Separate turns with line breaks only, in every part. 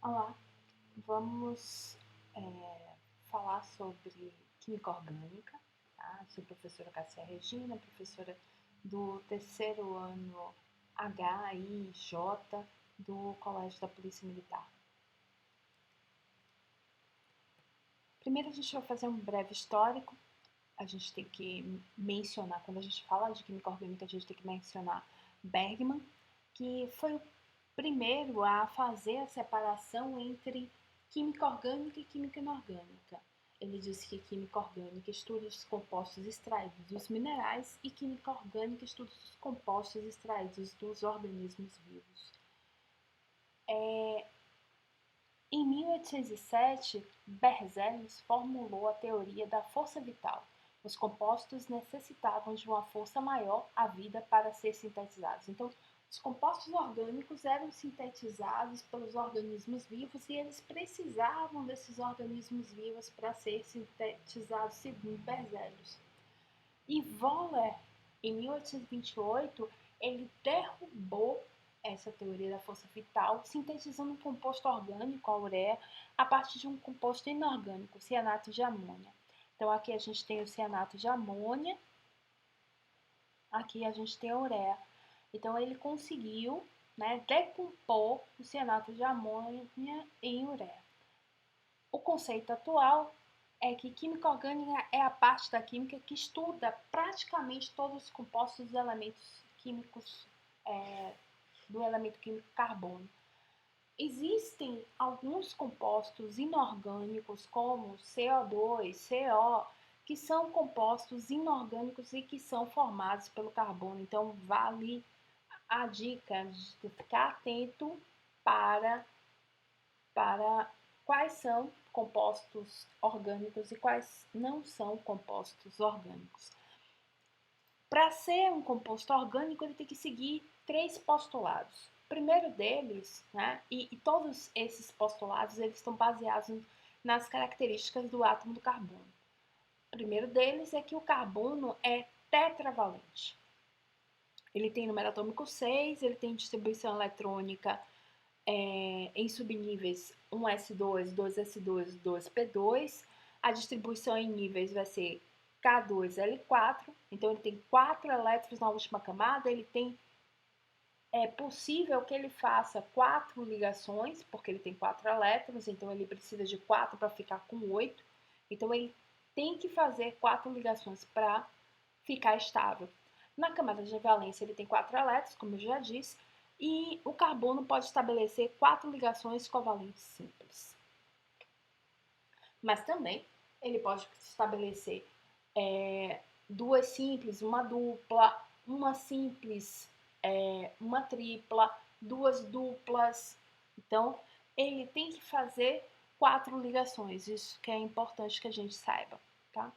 Olá, vamos falar sobre química orgânica, tá? Sou a professora Cássia Regina, professora do terceiro ano HIJ do Colégio da Polícia Militar. Primeiro a gente vai fazer um breve histórico. A gente tem que mencionar, quando a gente fala de química orgânica, a gente tem que mencionar Bergman, que foi o primeiro a fazer a separação entre química orgânica e química inorgânica. Ele disse que química orgânica estuda os compostos extraídos dos minerais e química orgânica estuda os compostos extraídos dos organismos vivos. Em 1807, Berzelius formulou a teoria da força vital. Os compostos necessitavam de uma força maior à vida para ser sintetizados. Então, os compostos orgânicos eram sintetizados pelos organismos vivos e eles precisavam desses organismos vivos para ser sintetizados, segundo Berzelius. E Wohler, em 1828, ele derrubou essa teoria da força vital, sintetizando um composto orgânico, a ureia, a partir de um composto inorgânico, o cianato de amônia. Então, aqui a gente tem o cianato de amônia, aqui a gente tem a ureia. Então, ele conseguiu, decompor o cianato de amônia em ureia. O conceito atual é que química orgânica é a parte da química que estuda praticamente todos os compostos dos elementos químicos, do elemento químico carbono. Existem alguns compostos inorgânicos, como CO2, CO, que são compostos inorgânicos e que são formados pelo carbono. Então, vale a dica de ficar atento para quais são compostos orgânicos e quais não são compostos orgânicos. Para ser um composto orgânico, ele tem que seguir 3 postulados. O primeiro deles, e todos esses postulados eles estão baseados nas características do átomo do carbono. O primeiro deles é que o carbono é tetravalente. Ele tem número atômico 6, ele tem distribuição eletrônica em subníveis 1s2, 2s2, 2p2. A distribuição em níveis vai ser K2L4. Então, ele tem 4 elétrons na última camada. É possível que ele faça 4 ligações, porque ele tem 4 elétrons. Então, ele precisa de 4 para ficar com 8. Então, ele tem que fazer 4 ligações para ficar estável. Na camada de valência, ele tem 4 elétrons, como eu já disse. E o carbono pode estabelecer 4 ligações covalentes simples. Mas também ele pode estabelecer 2 simples, uma dupla, uma simples, uma tripla, 2 duplas. Então, ele tem que fazer 4 ligações. Isso que é importante que a gente saiba, tá?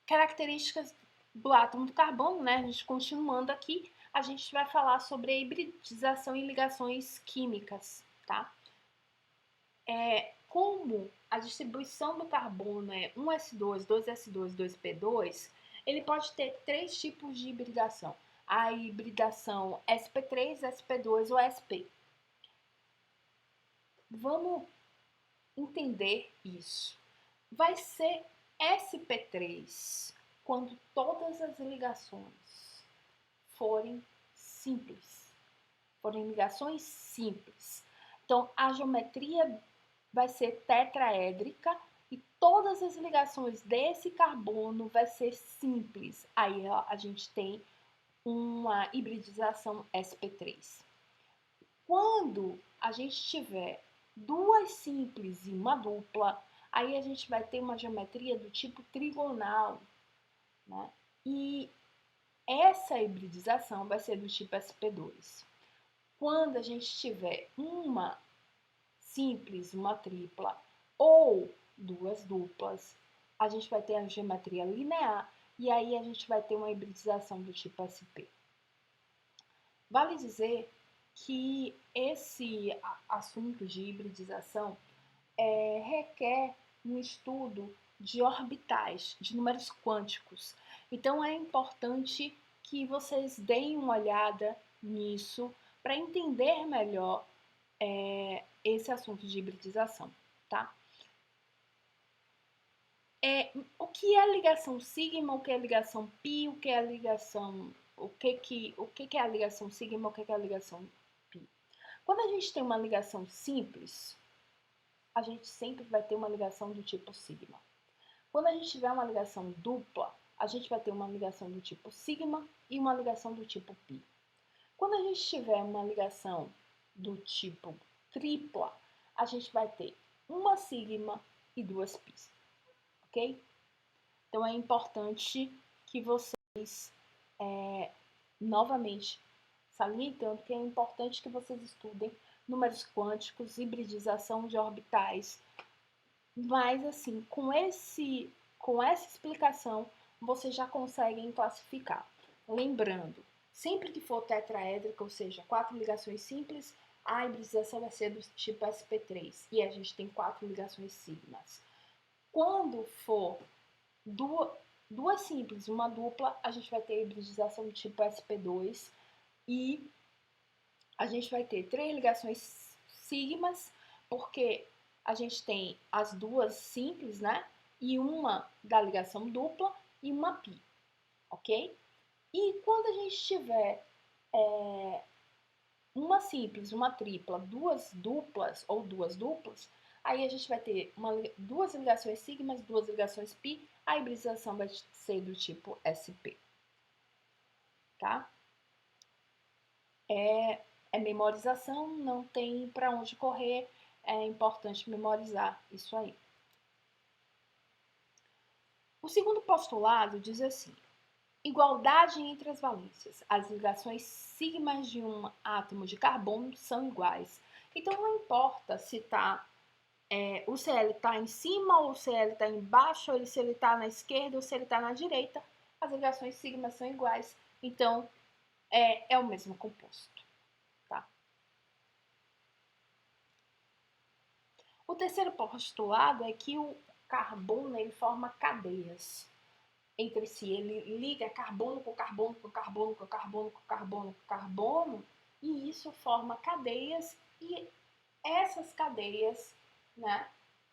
Características do átomo do carbono, A gente continuando aqui, a gente vai falar sobre a hibridização e ligações químicas, tá? Como a distribuição do carbono é 1s2, 2s2, 2p2, ele pode ter 3 tipos de hibridação. A hibridação sp3, sp2 ou sp. Vamos entender isso. Vai ser sp3 quando todas as ligações forem simples, forem ligações simples. Então, a geometria vai ser tetraédrica e todas as ligações desse carbono vai ser simples. Aí a gente tem uma hibridização sp3. Quando a gente tiver 2 simples e uma dupla, aí a gente vai ter uma geometria do tipo trigonal, E essa hibridização vai ser do tipo sp2. Quando a gente tiver uma simples, uma tripla ou 2 duplas, a gente vai ter a geometria linear e aí a gente vai ter uma hibridização do tipo sp. Vale dizer que esse assunto de hibridização requer um estudo de orbitais, de números quânticos. Então, é importante que vocês deem uma olhada nisso, para entender melhor esse assunto de hibridização, tá? O que é ligação sigma, o que é ligação pi, o que é a ligação... O que é a ligação sigma, o que é a ligação pi? Quando a gente tem uma ligação simples, a gente sempre vai ter uma ligação do tipo sigma. Quando a gente tiver uma ligação dupla, a gente vai ter uma ligação do tipo sigma e uma ligação do tipo pi. Quando a gente tiver uma ligação do tipo tripla, a gente vai ter uma sigma e duas pis, ok? Então é importante que vocês, novamente, salientando que é importante que vocês estudem números quânticos, hibridização de orbitais, mas assim, com essa explicação, vocês já conseguem classificar. Lembrando, sempre que for tetraédrica, ou seja, 4 ligações simples, a hibridização vai ser do tipo sp3 e a gente tem 4 ligações sigmas. Quando for duas simples e uma dupla, a gente vai ter a hibridização do tipo sp2 e a gente vai ter 3 ligações sigmas, porque a gente tem as duas simples, né? E uma da ligação dupla e uma pi, ok? E quando a gente tiver uma simples, uma tripla, duas duplas ou duas duplas, aí a gente vai ter duas ligações sigmas, duas ligações pi, a hibridização vai ser do tipo sp, tá? É memorização, não tem para onde correr, é importante memorizar isso aí. O segundo postulado diz assim: igualdade entre as valências. As ligações sigmas de um átomo de carbono são iguais. Então não importa se o Cl está em cima ou o Cl está embaixo, ou se ele está na esquerda ou se ele está na direita, as ligações sigmas são iguais. Então é o mesmo composto. O terceiro postulado é que o carbono ele forma cadeias entre si. Ele liga carbono com carbono, com carbono, com carbono, com carbono, com carbono, e isso forma cadeias, e essas cadeias, né,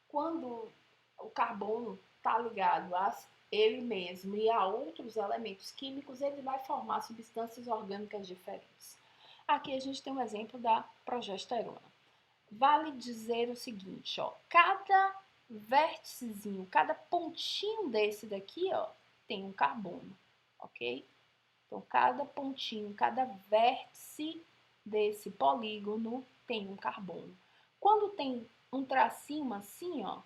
quando o carbono está ligado a ele mesmo e a outros elementos químicos, ele vai formar substâncias orgânicas diferentes. Aqui a gente tem um exemplo da progesterona. Vale dizer o seguinte, ó, cada vérticezinho, cada pontinho desse daqui, ó, tem um carbono, ok? Então, cada pontinho, cada vértice desse polígono tem um carbono. Quando tem um tracinho assim, ó,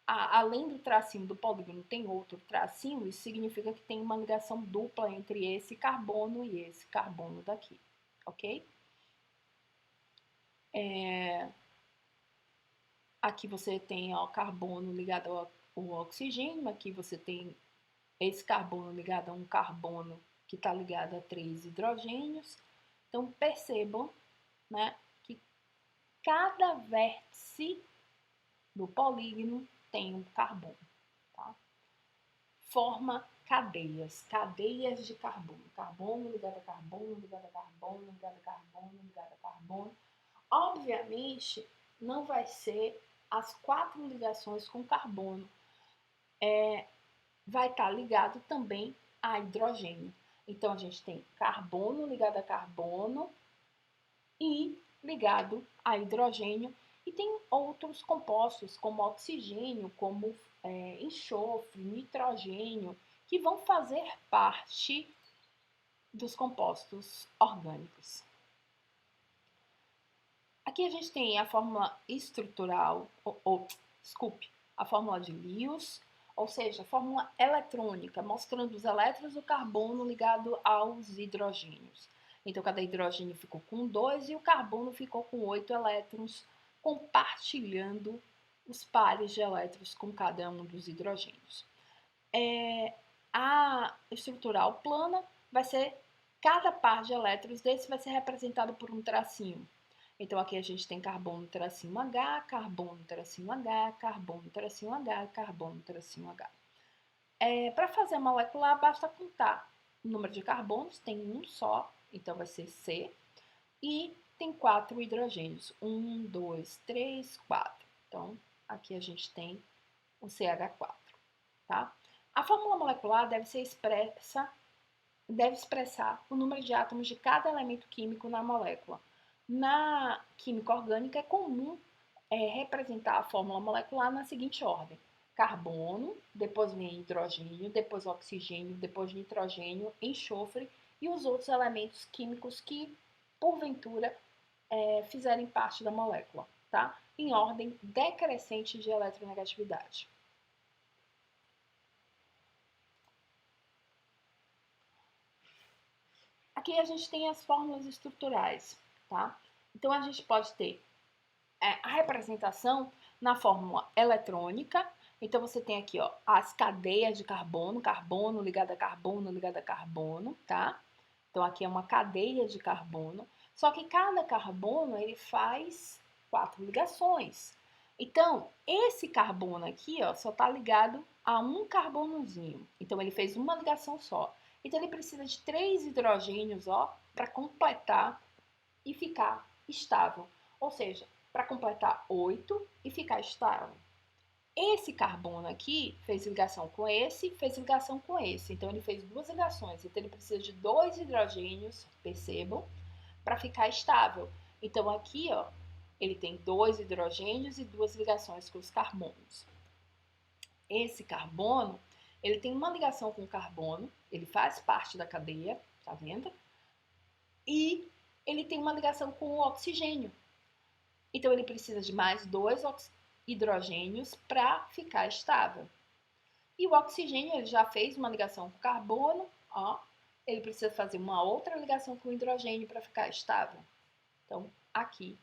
além do tracinho do polígono tem outro tracinho, isso significa que tem uma ligação dupla entre esse carbono e esse carbono daqui, ok? Aqui você tem o carbono ligado ao oxigênio, aqui você tem esse carbono ligado a um carbono que está ligado a 3 hidrogênios. Então percebam, né, que cada vértice do polígono tem um carbono. Tá? Forma cadeias de carbono. Carbono ligado a carbono, ligado a carbono, ligado a carbono, ligado a carbono. Obviamente, não vai ser as 4 ligações com carbono. Vai estar ligado também a hidrogênio. Então, a gente tem carbono ligado a carbono e ligado a hidrogênio. E tem outros compostos, como oxigênio, como enxofre, nitrogênio, que vão fazer parte dos compostos orgânicos. Aqui a gente tem a fórmula estrutural, a fórmula de Lewis, ou seja, a fórmula eletrônica, mostrando os elétrons do carbono ligado aos hidrogênios. Então, cada hidrogênio ficou com 2 e o carbono ficou com 8 elétrons, compartilhando os pares de elétrons com cada um dos hidrogênios. A estrutural plana vai ser, cada par de elétrons desse vai ser representado por um tracinho. Então, aqui a gente tem carbono tracinho H, carbono tracinho H, carbono tracinho H, carbono tracinho H. Para fazer a molecular, basta contar o número de carbonos, tem um só, então vai ser C. E tem 4 hidrogênios. 1, 2, 3, 4. Então, aqui a gente tem o CH4, tá? A fórmula molecular deve expressar o número de átomos de cada elemento químico na molécula. Na química orgânica é comum representar a fórmula molecular na seguinte ordem: carbono, depois vem hidrogênio, depois oxigênio, depois nitrogênio, enxofre e os outros elementos químicos que, porventura, fizerem parte da molécula, tá? Em ordem decrescente de eletronegatividade. Aqui a gente tem as fórmulas estruturais, tá? Então a gente pode ter a representação na fórmula eletrônica. Então você tem aqui, ó, as cadeias de carbono, carbono ligado a carbono, ligado a carbono, tá? Então aqui é uma cadeia de carbono, só que cada carbono ele faz 4 ligações. Então, esse carbono aqui, ó, só está ligado a um carbonozinho. Então ele fez uma ligação só. Então ele precisa de 3 hidrogênios, ó, para completar e ficar estável. Ou seja, para completar 8 e ficar estável. Esse carbono aqui fez ligação com esse, fez ligação com esse. Então, ele fez 2 ligações. Então, ele precisa de 2 hidrogênios, percebam, para ficar estável. Então, aqui, ó, ele tem 2 hidrogênios e 2 ligações com os carbonos. Esse carbono, ele tem uma ligação com o carbono, ele faz parte da cadeia, tá vendo? E ele tem uma ligação com o oxigênio. Então, ele precisa de mais 2 hidrogênios para ficar estável. E o oxigênio, ele já fez uma ligação com o carbono, ó, ele precisa fazer uma outra ligação com o hidrogênio para ficar estável. Então, aqui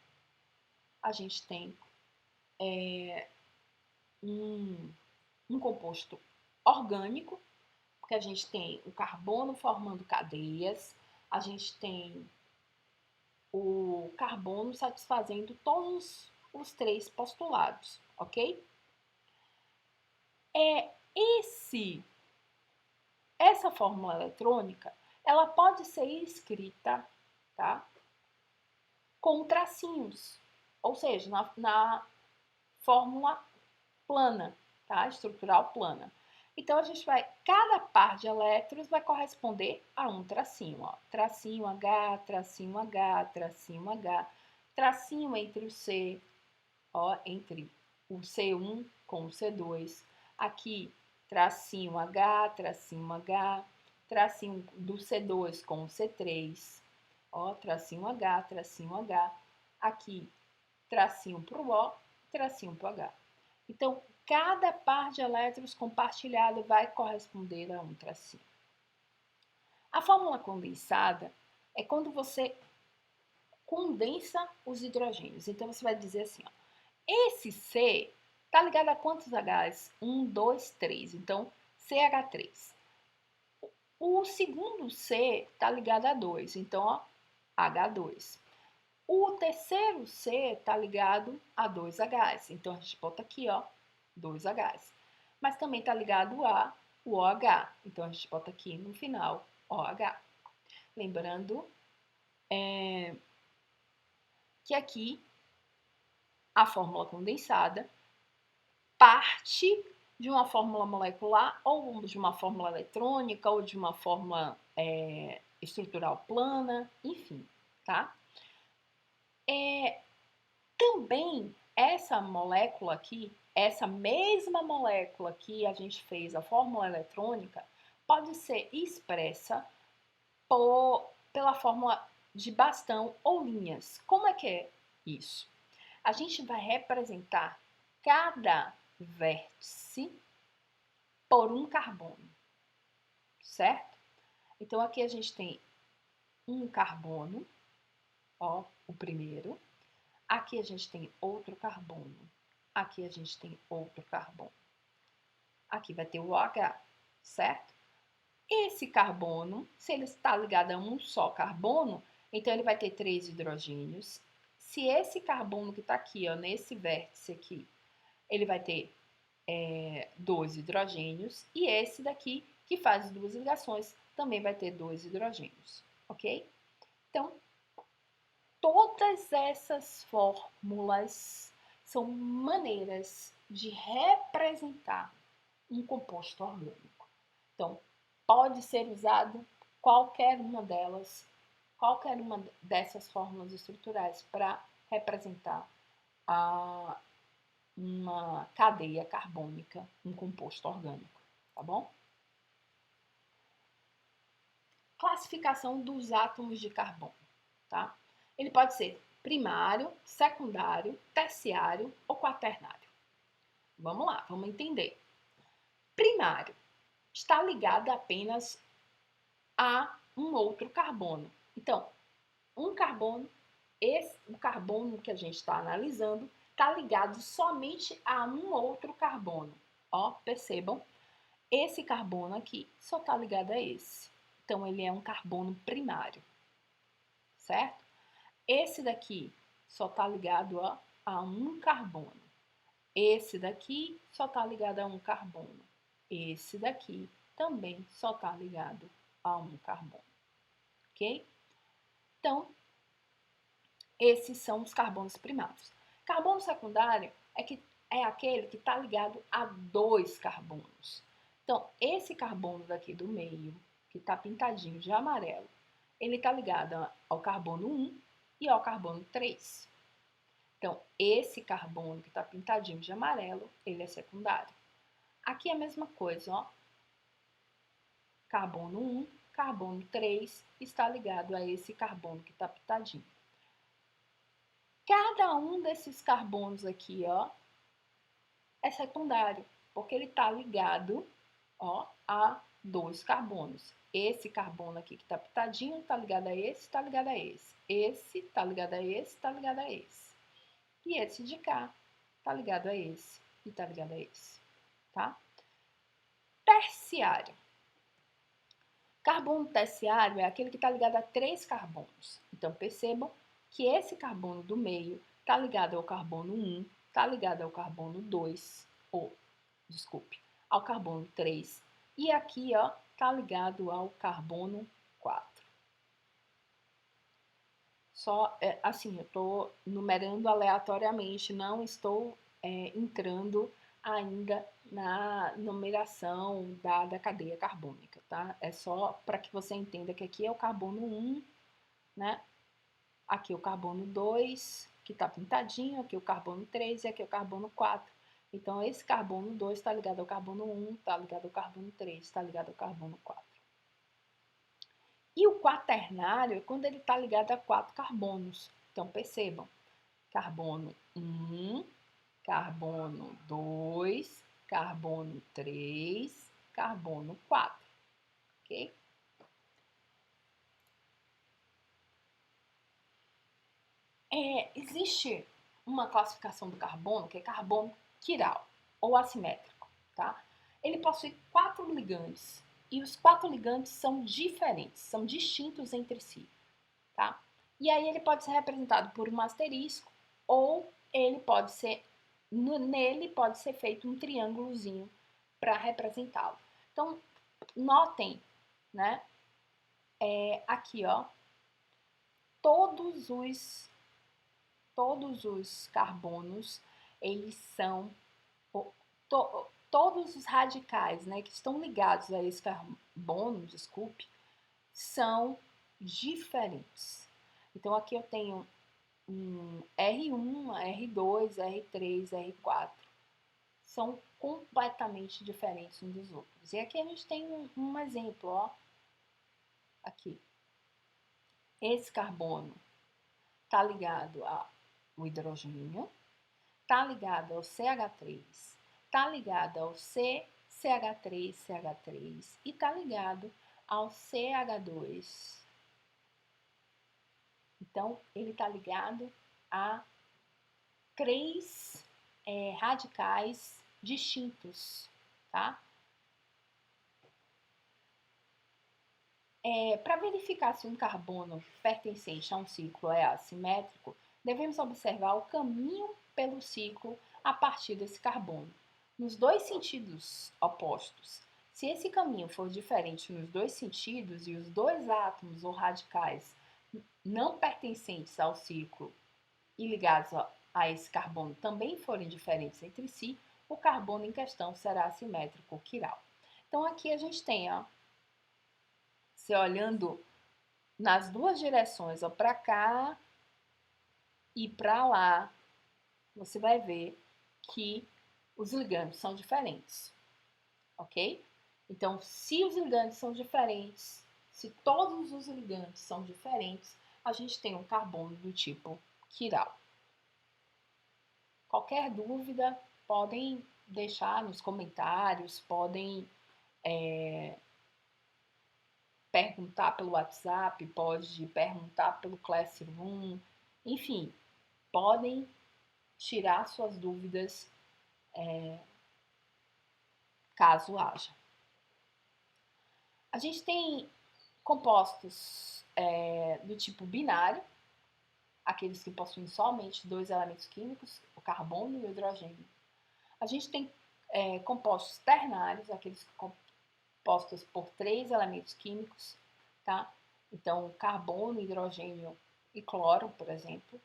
a gente tem um composto orgânico, porque a gente tem o carbono formando cadeias, a gente tem o carbono satisfazendo todos os 3 postulados, ok? Essa fórmula eletrônica, ela pode ser escrita, tá, com tracinhos, ou seja, na fórmula plana, tá, estrutural plana. Então, a gente vai, cada par de elétrons vai corresponder a um tracinho, ó, tracinho H, tracinho H, tracinho H, tracinho entre o C, ó, entre o C1 com o C2, aqui tracinho H, tracinho H, tracinho do C2 com o C3, ó, tracinho H, tracinho H, aqui tracinho para o O, tracinho para o H. Então, cada par de elétrons compartilhado vai corresponder a um tracinho. A fórmula condensada é quando você condensa os hidrogênios. Então, você vai dizer assim, ó, esse C está ligado a quantos Hs? 1, 2, 3. Então, CH3. O segundo C está ligado a 2. Então, ó, H2. O terceiro C está ligado a 2 Hs. Então, a gente bota aqui, ó, 2 Hs. Mas também está ligado a o OH. Então, a gente bota aqui no final, OH. Lembrando que aqui a fórmula condensada parte de uma fórmula molecular ou de uma fórmula eletrônica ou de uma fórmula estrutural plana, enfim, tá? Também essa molécula aqui, essa mesma molécula que a gente fez a fórmula eletrônica, pode ser expressa pela fórmula de bastão ou linhas. Como é que é isso? A gente vai representar cada vértice por um carbono, certo? Então, aqui a gente tem um carbono, ó, o primeiro. Aqui a gente tem outro carbono. Aqui a gente tem outro carbono. Aqui vai ter o OH, certo? Esse carbono, se ele está ligado a um só carbono, então ele vai ter 3 hidrogênios. Se esse carbono que está aqui, ó, nesse vértice aqui, ele vai ter 2 hidrogênios. E esse daqui, que faz 2 ligações, também vai ter 2 hidrogênios, ok? Então, todas essas fórmulas são maneiras de representar um composto orgânico. Então, pode ser usado qualquer uma dessas fórmulas estruturais para representar uma cadeia carbônica, um composto orgânico, tá bom? Classificação dos átomos de carbono, tá? Ele pode ser primário, secundário, terciário ou quaternário. Vamos lá, vamos entender. Primário está ligado apenas a um outro carbono. Então, um carbono, o carbono que a gente está analisando, está ligado somente a um outro carbono. Ó, percebam, esse carbono aqui só está ligado a esse. Então, ele é um carbono primário, certo? Esse daqui só está ligado a um carbono. Esse daqui só está ligado a um carbono. Esse daqui também só está ligado a um carbono, ok? Então, esses são os carbonos primários. Carbono secundário é aquele que está ligado a 2 carbonos. Então, esse carbono daqui do meio, que está pintadinho de amarelo, ele está ligado ao carbono 1 e ao carbono 3. Então, esse carbono que está pintadinho de amarelo, ele é secundário. Aqui é a mesma coisa, ó. Carbono 1, carbono 3 está ligado a esse carbono que está pintadinho. Cada um desses carbonos aqui, ó, é secundário, porque ele está ligado, ó, a 2 carbonos. Esse carbono aqui que está pintadinho está ligado a esse, está ligado a esse. Esse está ligado a esse, está ligado a esse. E esse de cá está ligado a esse e está ligado a esse, tá? Terciário. Carbono terciário é aquele que está ligado a 3 carbonos. Então, percebam que esse carbono do meio está ligado ao carbono 1, está ligado ao carbono 2, ao carbono 3. E aqui, ó, está ligado ao carbono 4. Só, assim, eu estou numerando aleatoriamente, não estou entrando ainda na numeração da cadeia carbônica, tá? É só para que você entenda que aqui é o carbono 1, né? Aqui é o carbono 2, que está pintadinho, aqui é o carbono 3 e aqui é o carbono 4. Então, esse carbono 2 está ligado ao carbono 1, está ligado ao carbono 3, está ligado ao carbono 4. E o quaternário é quando ele está ligado a 4 carbonos. Então, percebam, carbono 1, carbono 2, carbono 3, carbono 4, ok? Existe uma classificação do carbono que é carbono quiral ou assimétrico, tá? Ele possui 4 ligandes e os 4 ligandes são diferentes, são distintos entre si, tá? E aí ele pode ser representado por um asterisco ou ele pode ser, nele pode ser feito um triângulozinho para representá-lo. Então, notem, né? Aqui, ó, todos os carbonos, eles são, todos os radicais, né, que estão ligados a esse carbono, desculpe, são diferentes. Então, aqui eu tenho um R1, R2, R3, R4. São completamente diferentes uns dos outros. E aqui a gente tem um exemplo, ó. Aqui. Esse carbono está ligado ao hidrogênio, está ligado ao CH3, está ligado ao CH3, e está ligado ao CH2. Então, ele está ligado a 3 radicais distintos, tá? Para verificar se um carbono pertencente a um ciclo é assimétrico, devemos observar o caminho pelo ciclo a partir desse carbono, nos 2 sentidos opostos. Se esse caminho for diferente nos 2 sentidos e os 2 átomos ou radicais não pertencentes ao ciclo e ligados a esse carbono também forem diferentes entre si, o carbono em questão será assimétrico quiral. Então aqui a gente tem, ó, você olhando nas duas direções, ó, para cá e para lá, você vai ver que os ligandos são diferentes, ok? Então, se os ligandos são diferentes, se todos os ligandos são diferentes, a gente tem um carbono do tipo quiral. Qualquer dúvida, podem deixar nos comentários, podem perguntar pelo WhatsApp, pode perguntar pelo Classroom, enfim, podem tirar suas dúvidas caso haja. A gente tem compostos do tipo binário, aqueles que possuem somente dois elementos químicos, o carbono e o hidrogênio. A gente tem compostos ternários, aqueles compostos por três elementos químicos, tá? Então, carbono, hidrogênio e cloro, por exemplo.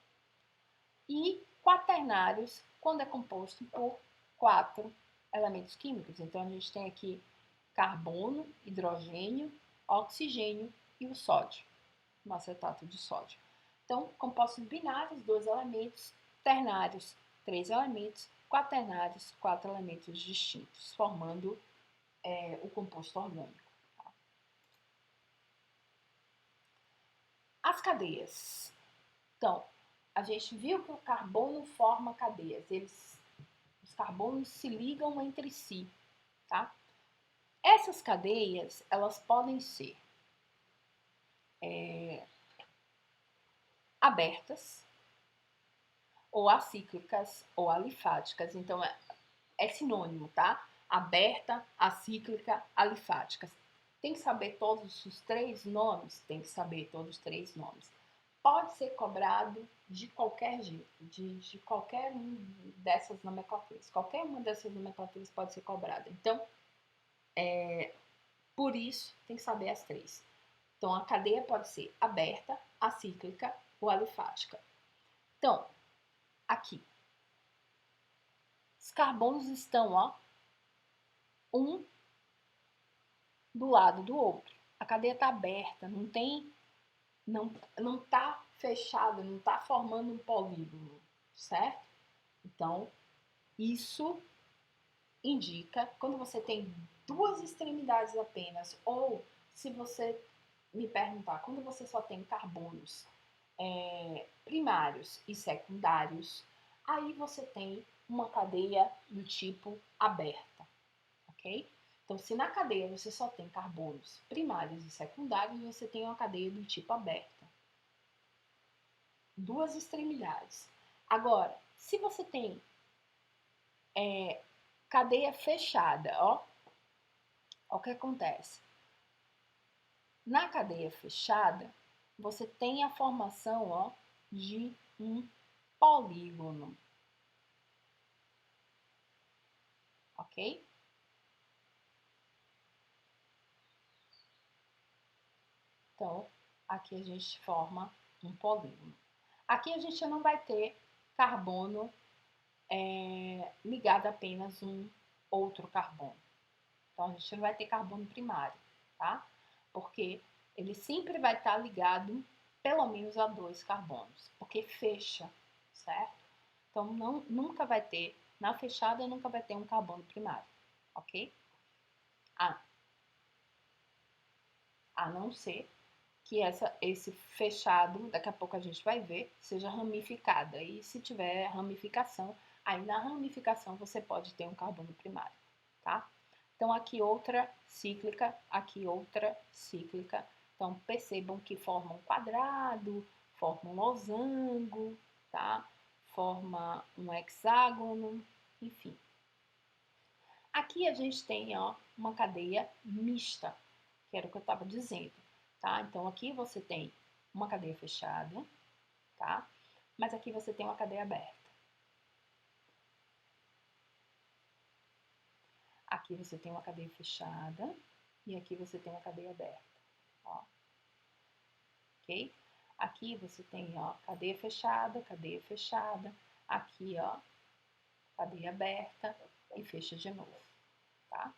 E quaternários, quando é composto por quatro elementos químicos. Então, a gente tem aqui carbono, hidrogênio, oxigênio e o sódio, no acetato de sódio. Então, compostos binários, dois elementos, ternários, três elementos, quaternários, quatro elementos distintos, formando o composto orgânico. Tá? As cadeias. Então, a gente viu que o carbono forma cadeias, os carbonos se ligam entre si, tá? Essas cadeias, elas podem ser abertas, ou acíclicas, ou alifáticas. Então, é sinônimo, tá? Aberta, acíclica, alifática. Tem que saber todos os três nomes? Tem que saber todos os três nomes. Pode ser cobrado de qualquer jeito, de qualquer um dessas nomenclaturas. Qualquer uma dessas nomenclaturas pode ser cobrada. Então, por isso, tem que saber as três. Então, a cadeia pode ser aberta, acíclica ou alifática. Então, aqui, os carbonos estão, ó, um do lado do outro. A cadeia está aberta, não está fechada, não está formando um polígono, certo? Então, isso indica, quando você tem duas extremidades apenas, ou se você me perguntar, quando você só tem carbonos primários e secundários, aí você tem uma cadeia do tipo aberta, ok? Então, se na cadeia você só tem carbonos primários e secundários, você tem uma cadeia do tipo aberta. Duas extremidades. Agora, se você tem cadeia fechada, ó o que acontece? Na cadeia fechada, você tem a formação, ó, de um polígono, ok? Então, aqui a gente forma um polígono. Aqui a gente não vai ter carbono ligado a apenas um outro carbono. Então, a gente não vai ter carbono primário, tá? Porque ele sempre vai estar ligado pelo menos a dois carbonos, porque fecha, certo? Então, nunca vai ter, na fechada nunca vai ter um carbono primário, ok? A não ser que esse fechado, daqui a pouco a gente vai ver, seja ramificada. E se tiver ramificação, aí na ramificação você pode ter um carbono primário, tá? Então, aqui outra cíclica, aqui outra cíclica. Então, percebam que forma um quadrado, forma um losango, tá? Forma um hexágono, enfim. Aqui a gente tem, ó, uma cadeia mista, que era o que eu estava dizendo, tá? Então, aqui você tem uma cadeia fechada, tá? Mas aqui você tem uma cadeia aberta. Aqui você tem uma cadeia fechada e aqui você tem uma cadeia aberta, ó. Ok? Aqui você tem, ó, cadeia fechada, aqui, ó, cadeia aberta e fecha de novo, tá?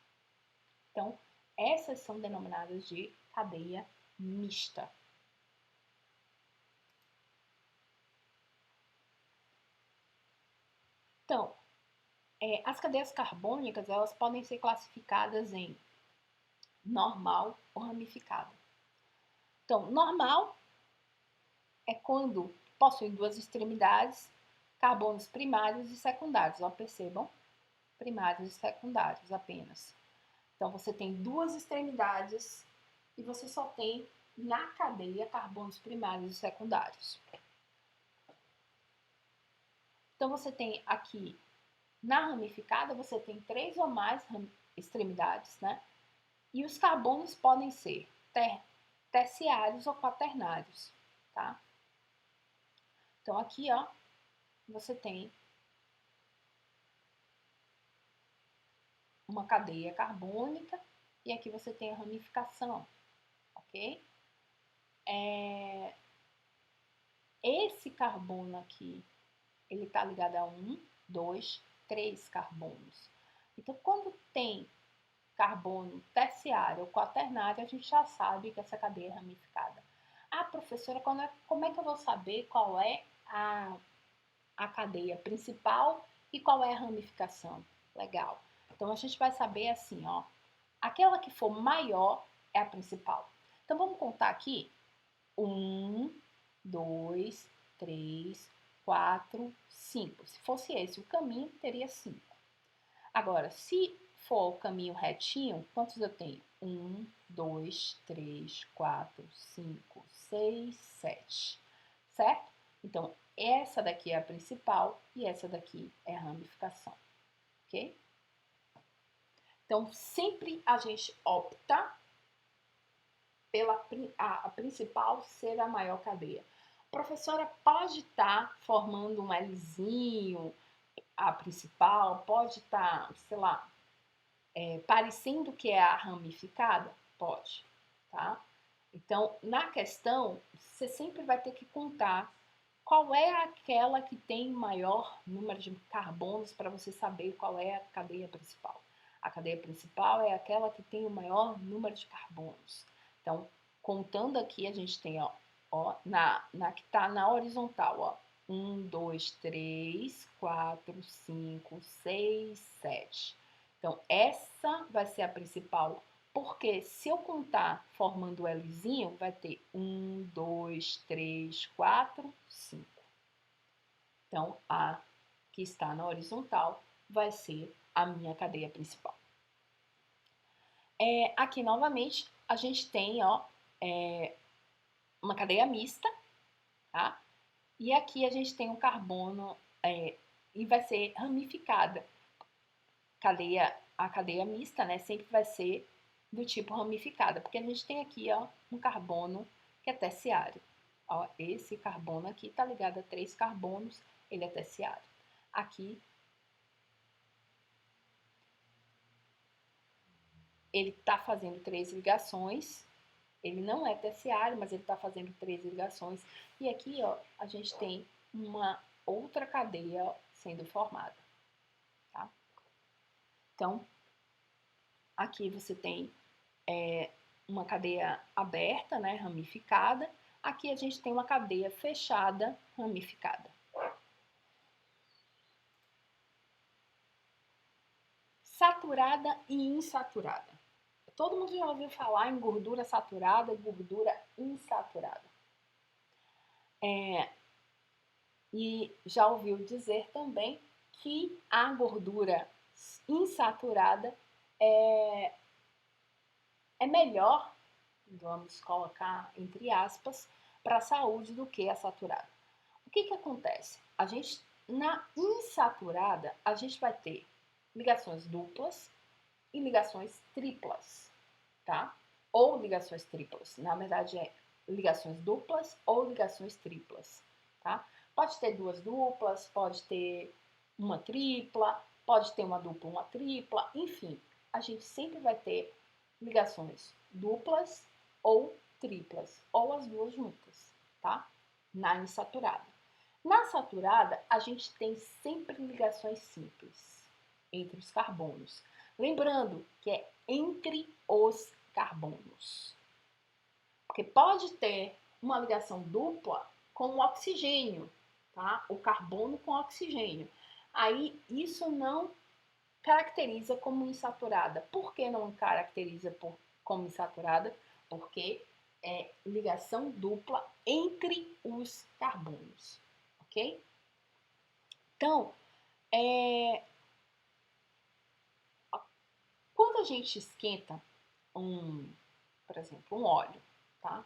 Então, essas são denominadas de cadeia mista. Então, as cadeias carbônicas, elas podem ser classificadas em normal ou ramificada. Então, normal é quando possui duas extremidades, carbonos primários e secundários. Ó, percebam, primários e secundários apenas. Então, você tem duas extremidades e você só tem na cadeia carbonos primários e secundários. Então, você tem aqui, na ramificada, você tem 3 ou mais extremidades, né? E os carbonos podem ser terciários ou quaternários, tá? Então, aqui, ó, você tem uma cadeia carbônica e aqui você tem a ramificação, ok? Esse carbono aqui, ele tá ligado a 1, 2, 3 carbonos. Então, quando tem carbono terciário ou quaternário, a gente já sabe que essa cadeia é ramificada. Ah, professora, como é que eu vou saber qual é a cadeia principal e qual é a ramificação? Legal. Então, a gente vai saber assim, ó, aquela que for maior é a principal. Então, vamos contar aqui. 1, 2, 3, 4, 5. Se fosse esse o caminho, teria 5. Agora, se for o caminho retinho, quantos eu tenho? 1, 2, 3, 4, 5, 6, 7. Certo? Então, essa daqui é a principal e essa daqui é a ramificação. Ok? Então, sempre a gente opta pela a principal ser a maior cadeia. A professora pode estar formando um Lzinho, a principal, pode estar, sei lá, parecendo que é a ramificada? Pode, tá? Então, na questão, você sempre vai ter que contar qual é aquela que tem maior número de carbonos para você saber qual é a cadeia principal. A cadeia principal é aquela que tem o maior número de carbonos. Então, contando aqui, a gente tem, ó na que está na horizontal, ó, 1, 2, 3, 4, 5, 6, 7. Então, essa vai ser a principal, porque se eu contar formando o Lzinho, vai ter 1, 2, 3, 4, 5. Então, a que está na horizontal vai ser a minha cadeia principal. Aqui, novamente, a gente tem, ó, uma cadeia mista, tá? E aqui a gente tem um carbono e vai ser ramificada. A cadeia mista, né, sempre vai ser do tipo ramificada, porque a gente tem aqui, ó, um carbono que é terciário. Ó, esse carbono aqui está ligado a 3 carbonos, ele é terciário. Aqui, ele está fazendo 3 ligações, ele não é terciário, mas ele está fazendo 3 ligações. E aqui, ó, a gente tem uma outra cadeia sendo formada, tá? Então, aqui você tem uma cadeia aberta, né, ramificada. Aqui a gente tem uma cadeia fechada, ramificada. Saturada e insaturada. Todo mundo já ouviu falar em gordura saturada e gordura insaturada. E já ouviu dizer também que a gordura insaturada é melhor, vamos colocar entre aspas, para a saúde do que a saturada. O que acontece? A gente, na insaturada, a gente vai ter ligações duplas e ligações triplas, tá? Ou ligações triplas. Na verdade, é ligações duplas ou ligações triplas, tá? Pode ter duas duplas, pode ter uma tripla, pode ter uma dupla, uma tripla, enfim. A gente sempre vai ter ligações duplas ou triplas, ou as duas juntas, tá? na insaturada. Na saturada, a gente tem sempre ligações simples entre os carbonos. Lembrando que é entre os carbonos. Porque pode ter uma ligação dupla com o oxigênio, tá? O carbono com oxigênio. Aí isso não caracteriza como insaturada. Por que não caracteriza como insaturada? Porque é ligação dupla entre os carbonos, ok? Então, quando a gente esquenta por exemplo, um óleo, tá?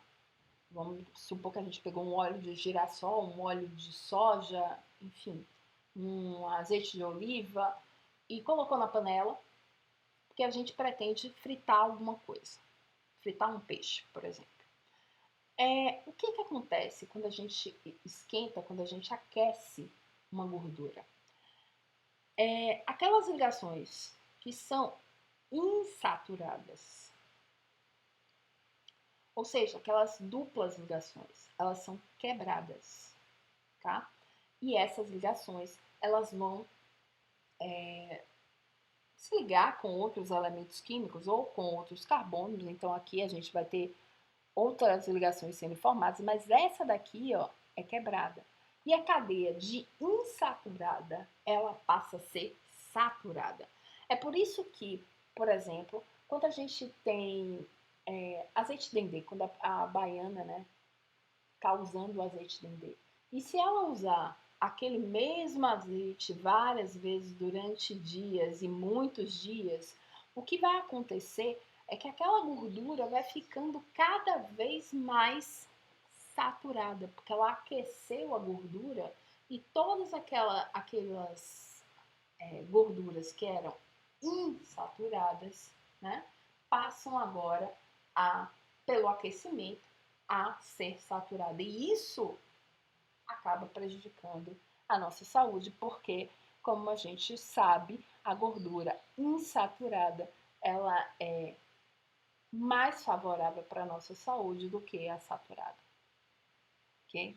Vamos supor que a gente pegou um óleo de girassol, um óleo de soja, enfim, um azeite de oliva e colocou na panela, porque a gente pretende fritar alguma coisa, fritar um peixe, por exemplo. O que acontece quando a gente esquenta, quando a gente aquece uma gordura? Aquelas ligações que são insaturadas, ou seja, aquelas duplas ligações, elas são quebradas, tá? E essas ligações, elas vão se ligar com outros elementos químicos ou com outros carbonos. Então aqui a gente vai ter outras ligações sendo formadas, mas essa daqui, ó, é quebrada. E a cadeia de insaturada, ela passa a ser saturada. É por isso que, por exemplo, quando a gente tem azeite dendê, quando a baiana, né, tá usando o azeite dendê, e se ela usar aquele mesmo azeite várias vezes durante dias e muitos dias, o que vai acontecer é que aquela gordura vai ficando cada vez mais saturada, porque ela aqueceu a gordura e todas aquelas gorduras que eram insaturadas, né, passam agora pelo aquecimento, a ser saturada. E isso acaba prejudicando a nossa saúde, porque, como a gente sabe, a gordura insaturada, ela é mais favorável para a nossa saúde do que a saturada, ok?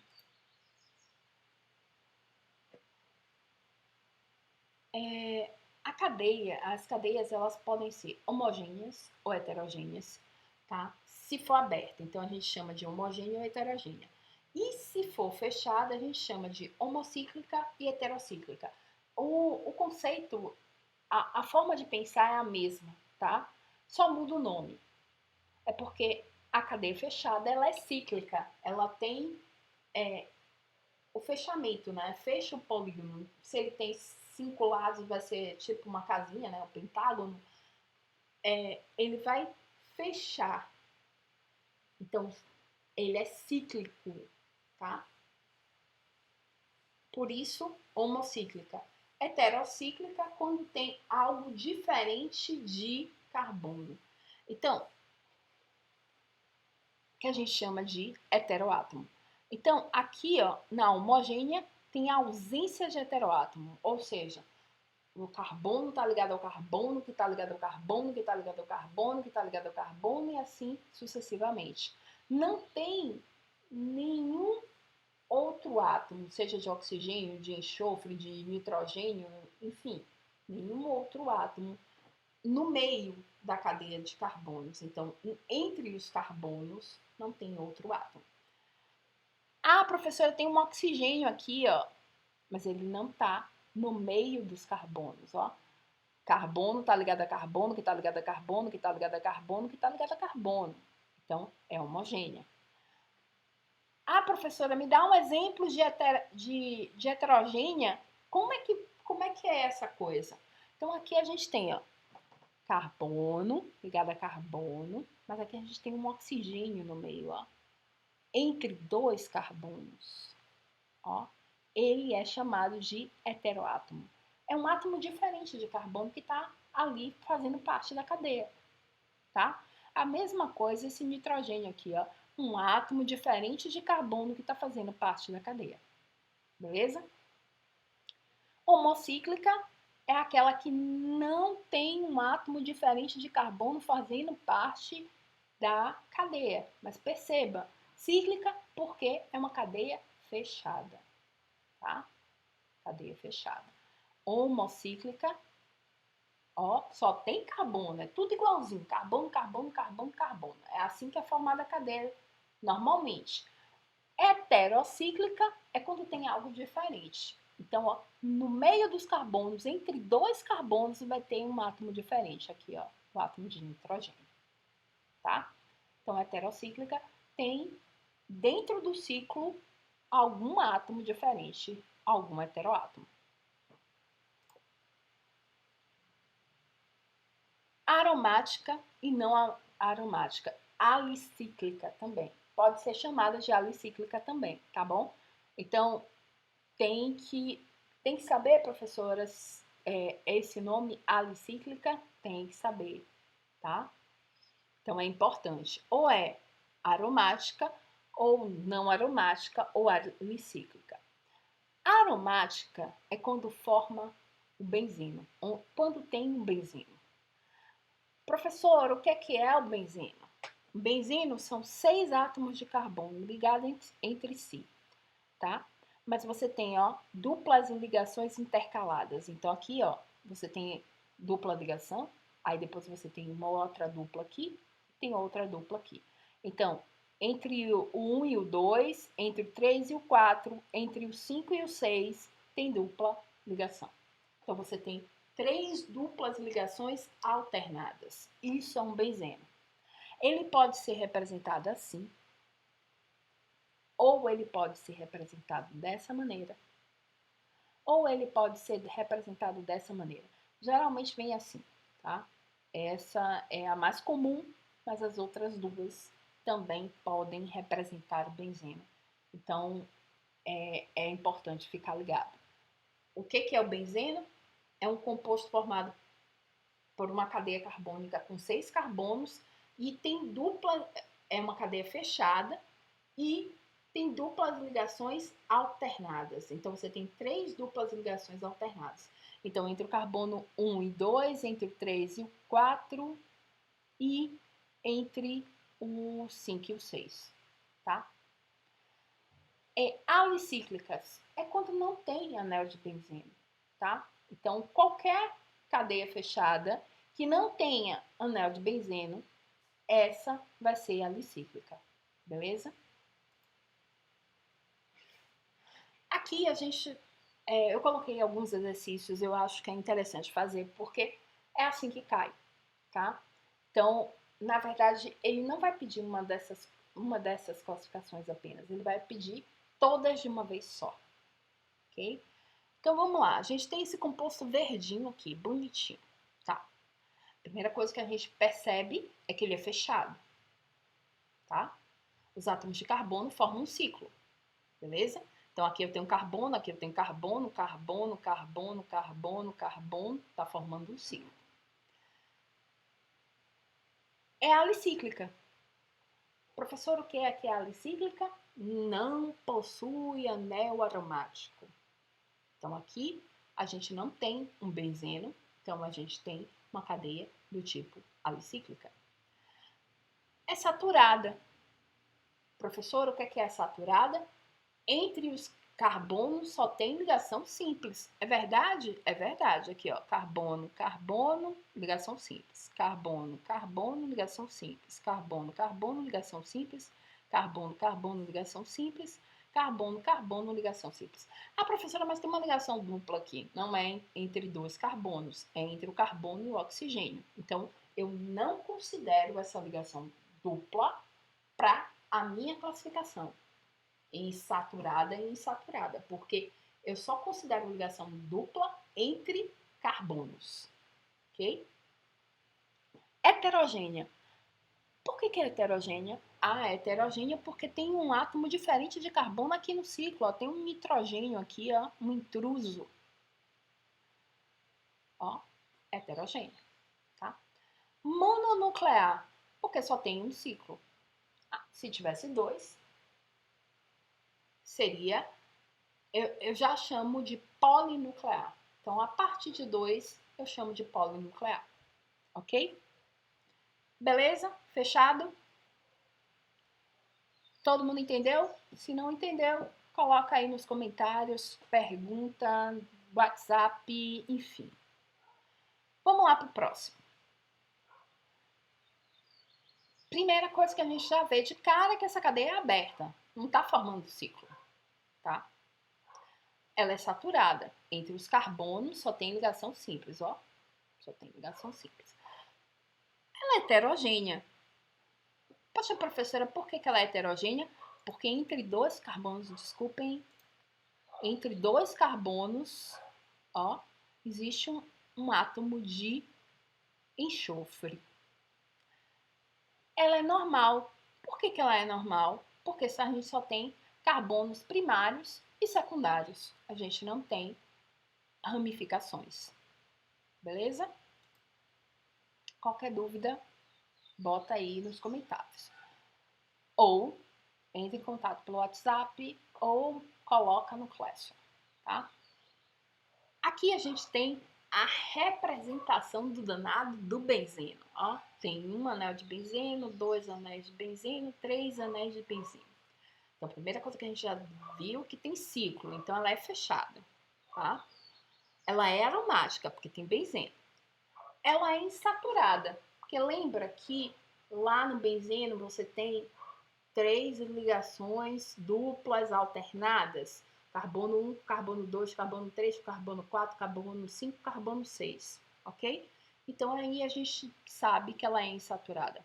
As cadeias, elas podem ser homogêneas ou heterogêneas, tá? Se for aberta, então a gente chama de homogênea ou heterogênea. E se for fechada, a gente chama de homocíclica e heterocíclica. O conceito, a forma de pensar é a mesma, tá? Só muda o nome. É porque a cadeia fechada, ela é cíclica. Ela tem o fechamento, né? Fecha o polígono. Se ele tem 5 lados, vai ser tipo uma casinha, né? Um pentágono. Ele vai fechar. Então, ele é cíclico, tá? Por isso, homocíclica. Heterocíclica quando tem algo diferente de carbono. Então, que a gente chama de heteroátomo. Então, aqui, ó, na homogênea, tem a ausência de heteroátomo, ou seja, o carbono está ligado ao carbono, que está ligado ao carbono, que está ligado ao carbono, que está ligado ao carbono, e assim sucessivamente. Não tem nenhum outro átomo, seja de oxigênio, de enxofre, de nitrogênio, enfim, nenhum outro átomo no meio da cadeia de carbonos. Então, entre os carbonos não tem outro átomo. Ah, professora, tem um oxigênio aqui, ó, mas ele não está no meio dos carbonos, ó. Carbono está ligado a carbono, que está ligado a carbono, que está ligado a carbono, que está ligado a carbono. Então, é homogênea. Ah, professora, me dá um exemplo de heterogênea. Como é que é essa coisa? Então, aqui a gente tem, ó, carbono, ligado a carbono, mas aqui a gente tem um oxigênio no meio, ó, entre dois carbonos, ó, ele é chamado de heteroátomo. É um átomo diferente de carbono que está ali fazendo parte da cadeia, tá? A mesma coisa esse nitrogênio aqui, ó, um átomo diferente de carbono que está fazendo parte da cadeia, beleza? Homocíclica é aquela que não tem um átomo diferente de carbono fazendo parte da cadeia. Mas perceba, cíclica porque é uma cadeia fechada, tá? Cadeia fechada. Homocíclica, ó, só tem carbono, é tudo igualzinho, carbono, carbono, carbono, carbono. É assim que é formada a cadeia normalmente. Heterocíclica é quando tem algo diferente. Então, ó, no meio dos carbonos, entre dois carbonos, vai ter um átomo diferente. Aqui, ó, o átomo de nitrogênio, tá? Então, heterocíclica tem dentro do ciclo algum átomo diferente, algum heteroátomo. Aromática e não aromática, alicíclica também. Pode ser chamada de alicíclica também, tá bom? Então, tem que saber, professoras, esse nome alicíclica tem que saber, tá? Então, é importante. Ou é aromática, ou não aromática, ou alicíclica. Aromática é quando forma o benzeno, quando tem um benzeno. Professor, o que é o benzeno? O benzeno são 6 átomos de carbono ligados entre si, tá? Mas você tem, ó, duplas ligações intercaladas. Então, aqui, ó, você tem dupla ligação, aí depois você tem uma outra dupla aqui, tem outra dupla aqui. Então, entre o 1 e o 2, entre o 3 e o 4, entre o 5 e o 6, tem dupla ligação. Então, você tem 3 duplas ligações alternadas. Isso é um benzeno. Ele pode ser representado assim, ou ele pode ser representado dessa maneira, ou ele pode ser representado dessa maneira. Geralmente vem assim, tá? Essa é a mais comum, mas as outras duas também podem representar o benzeno. Então, é importante ficar ligado. O que é o benzeno? É um composto formado por uma cadeia carbônica com 6 carbonos e tem dupla, é uma cadeia fechada e tem duplas ligações alternadas. Então, você tem 3 duplas ligações alternadas. Então, entre o carbono 1 e 2, entre o 3 e o 4 e entre o 5 e o 6, tá? Alicíclicas é quando não tem anel de benzeno, tá? Então, qualquer cadeia fechada que não tenha anel de benzeno, essa vai ser alicíclica, beleza? Aqui a gente, eu coloquei alguns exercícios, eu acho que é interessante fazer, porque é assim que cai, tá? Então, na verdade, ele não vai pedir uma dessas classificações apenas, ele vai pedir todas de uma vez só, ok? Então, vamos lá, a gente tem esse composto verdinho aqui, bonitinho, tá? A primeira coisa que a gente percebe é que ele é fechado, tá? Os átomos de carbono formam um ciclo, beleza? Então, aqui eu tenho carbono, aqui eu tenho carbono, carbono, carbono, carbono, carbono, tá formando um ciclo. É alicíclica. Professor, o que é alicíclica? Não possui anel aromático. Então, aqui a gente não tem um benzeno, então a gente tem uma cadeia do tipo alicíclica. É saturada. Professor, o que é saturada? Entre os carbonos só tem ligação simples. É verdade? É verdade. Aqui, ó, carbono, carbono, ligação simples. Carbono, carbono, ligação simples. Carbono, carbono, ligação simples. Carbono, carbono, ligação simples. Carbono, carbono, ligação simples. Ah, professora, mas tem uma ligação dupla aqui. Não é entre dois carbonos, é entre o carbono e o oxigênio. Então, eu não considero essa ligação dupla para a minha classificação em saturada e insaturada, porque eu só considero ligação dupla entre carbonos, ok? Heterogênea. Por que é heterogênea? É heterogênea porque tem um átomo diferente de carbono aqui no ciclo, ó. Tem um nitrogênio aqui, ó, um intruso. Ó, heterogênea, tá? Mononuclear, porque só tem um ciclo. Se tivesse 2, seria, eu já chamo de polinuclear. Então, a partir de 2, eu chamo de polinuclear. Ok? Beleza? Fechado? Todo mundo entendeu? Se não entendeu, coloca aí nos comentários, pergunta, WhatsApp, enfim. Vamos lá para o próximo. Primeira coisa que a gente já vê de cara é que essa cadeia é aberta, não está formando ciclo, tá? Ela é saturada. Entre os carbonos só tem ligação simples, ó. Só tem ligação simples. Ela é heterogênea. Poxa, professora, por que ela é heterogênea? Porque entre dois carbonos, desculpem, entre dois carbonos, ó, existe um átomo de enxofre. Ela é normal. Por que ela é normal? Porque a gente só tem carbonos primários e secundários. A gente não tem ramificações. Beleza? Qualquer dúvida, bota aí nos comentários. Ou entre em contato pelo WhatsApp ou coloca no Classroom, tá? Aqui a gente tem a representação do danado do benzeno, ó. Tem um anel de benzeno, 2 anéis de benzeno, 3 anéis de benzeno. Então, a primeira coisa que a gente já viu que tem ciclo, então ela é fechada, tá? Ela é aromática, porque tem benzeno. Ela é insaturada, porque lembra que lá no benzeno você tem 3 ligações duplas alternadas, carbono 1, carbono 2, carbono 3, carbono 4, carbono 5, carbono 6, ok? Então aí a gente sabe que ela é insaturada.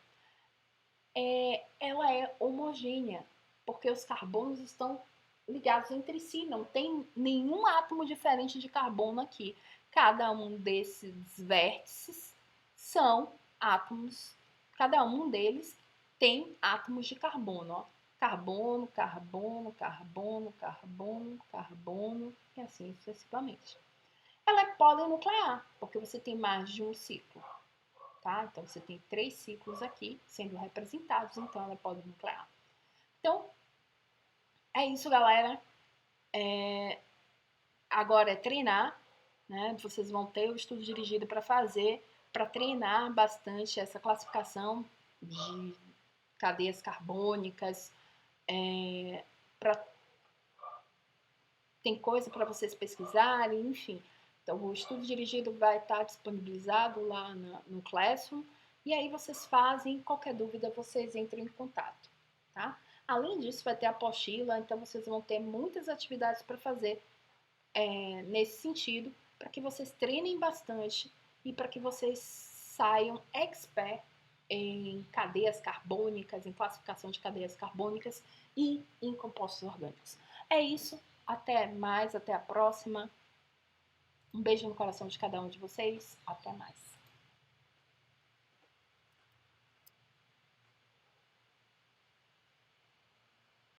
Ela é homogênea, porque os carbonos estão ligados entre si, não tem nenhum átomo diferente de carbono aqui. Cada um desses vértices são átomos, cada um deles tem átomos de carbono, ó. Carbono, carbono, carbono, carbono, carbono e assim sucessivamente. Ela é polinuclear, porque você tem mais de um ciclo, tá? Então você tem 3 ciclos aqui sendo representados, então ela é polinuclear. Então, é isso, galera. Agora é treinar, né? Vocês vão ter o estudo dirigido para fazer, para treinar bastante essa classificação de cadeias carbônicas. Pra... Tem coisa para vocês pesquisarem, enfim. Então, o estudo dirigido vai estar disponibilizado lá no Classroom. E aí vocês fazem, qualquer dúvida, vocês entram em contato, tá? Além disso, vai ter a apostila, então vocês vão ter muitas atividades para fazer nesse sentido, para que vocês treinem bastante e para que vocês saiam expert em cadeias carbônicas, em classificação de cadeias carbônicas e em compostos orgânicos. É isso, até mais, até a próxima. Um beijo no coração de cada um de vocês, até mais.